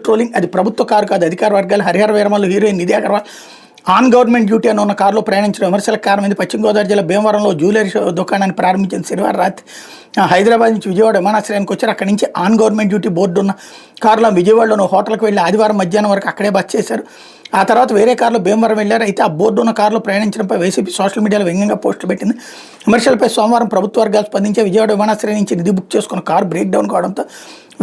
Trolling. అది ప్రభుత్వ car కాదు, అధికార వర్గాలు. Harihara Veeramallu heroine Nidhi Agarwal on government duty అని ఉన్న కారులో ప్రయాణించిన విమర్శలకు కారణమైంది. పశ్చిమ గోదావరి జిల్లా భీమవరంలో జ్యువెలరీ దుకాణాన్ని ప్రారంభించిన శనివారం రాత్రి హైదరాబాద్ నుంచి విజయవాడ విమానాశ్రయానికి వచ్చారు. అక్కడి నుంచి ఆన్ గవర్నమెంట్ డ్యూటీ బోర్డు ఉన్న కారులో విజయవాడలోని హోటల్కి వెళ్ళి ఆదివారం మధ్యాహ్నం వరకు అక్కడే బస్ చేశారు. ఆ తర్వాత వేరే కారులో భీమవరం వెళ్ళారు. అయితే ఆ బోర్డు ఉన్న కారులో ప్రయాణించడంపై వైసీపీ సోషల్ మీడియాలో వ్యంగ్యంగా పోస్టులు పెట్టింది. విమర్శలపై సోమవారం ప్రభుత్వ వర్గాలు స్పందించే విజయవాడ విమానాశ్రయం నుంచి నిధి బుక్ చేసుకున్న కారు బ్రేక్ డౌన్ కావడంతో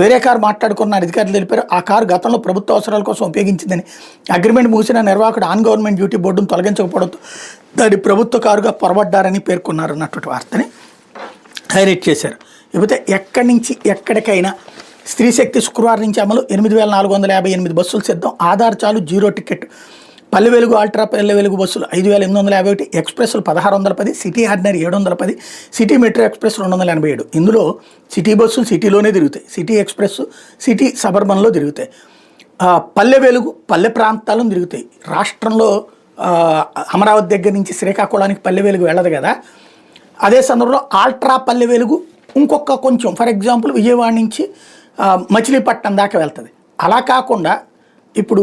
వేరే కారు మాట్లాడుకున్న అధికారులు తెలిపారు. ఆ కారు గతంలో ప్రభుత్వ అవసరాల కోసం ఉపయోగించిందని, అగ్రిమెంట్ ముగిసిన నిర్వాహకుడు ఆన్ గవర్నమెంట్ డ్యూటీ బోర్డును తొలగించకపోవడంతో దాన్ని ప్రభుత్వ కారుగా పొరబడ్డారని పేర్కొన్నారు అన్నటువంటి వార్తని హైలైట్ చేశారు. ఇకపోతే ఎక్కడి నుంచి ఎక్కడికైనా స్త్రీ శక్తి శుక్రవారం నుంచి అమలు. 8,458 బస్సులు సిద్ధం. ఆధార్ చాలు, zero ticket. Palle Velugu, ultra Palle Velugu బస్సులు 5,851, ఎక్స్ప్రెస్లు 1,610, city ordinary 710, city metro express 287. ఇందులో సిటీ బస్సులు సిటీలోనే తిరుగుతాయి, సిటీ ఎక్స్ప్రెస్ సిటీ సబర్బన్లో తిరుగుతాయి. పల్లె వెలుగు పల్లె ప్రాంతాలను తిరుగుతాయి. రాష్ట్రంలో అమరావతి దగ్గర నుంచి శ్రీకాకుళానికి పల్లె వెలుగు వెళ్ళదు కదా, అదే సందర్భంలో అల్ట్రా పల్లె వెలుగు ఇంకొక కొంచెం, ఫర్ ఎగ్జాంపుల్ విజయవాడ నుంచి మచిలీపట్నం దాకా వెళ్తుంది. అలా కాకుండా ఇప్పుడు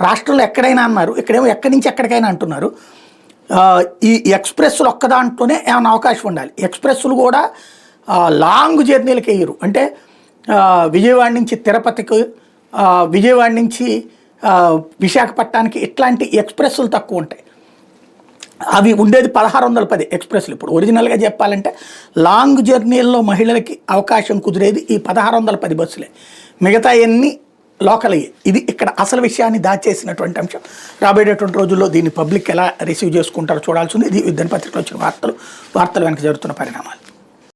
రాష్ట్రంలో ఎక్కడైనా అన్నారు, ఇక్కడేమో ఎక్కడి నుంచి ఎక్కడికైనా అంటున్నారు. ఈ ఎక్స్ప్రెస్లు ఒక్క దాంట్లోనే ఏమైనా అవకాశం ఉండాలి. ఎక్స్ప్రెస్లు కూడా లాంగ్ జర్నీలకు వేయరు. అంటే విజయవాడ నుంచి తిరుపతికి, విజయవాడ నుంచి విశాఖపట్నానికి ఇట్లాంటి ఎక్స్ప్రెస్లు తక్కువ ఉంటాయి. అవి ఉండేది 1,610 ఎక్స్ప్రెస్లు. ఇప్పుడు ఒరిజినల్గా చెప్పాలంటే లాంగ్ జర్నీల్లో మహిళలకి అవకాశం కుదిరేది ఈ 1,610 బస్సులే. మిగతా ఎన్ని లోకల్ అయ్యి. ఇది ఇక్కడ అసలు విషయాన్ని దాచేసినటువంటి అంశం. రాబోయేటటువంటి రోజుల్లో దీన్ని పబ్లిక్ ఎలా రిసీవ్ చేసుకుంటారో చూడాల్సింది. ఇది దినపత్రికలో వచ్చిన వార్తలు వెనక జరుగుతున్న పరిణామాలు.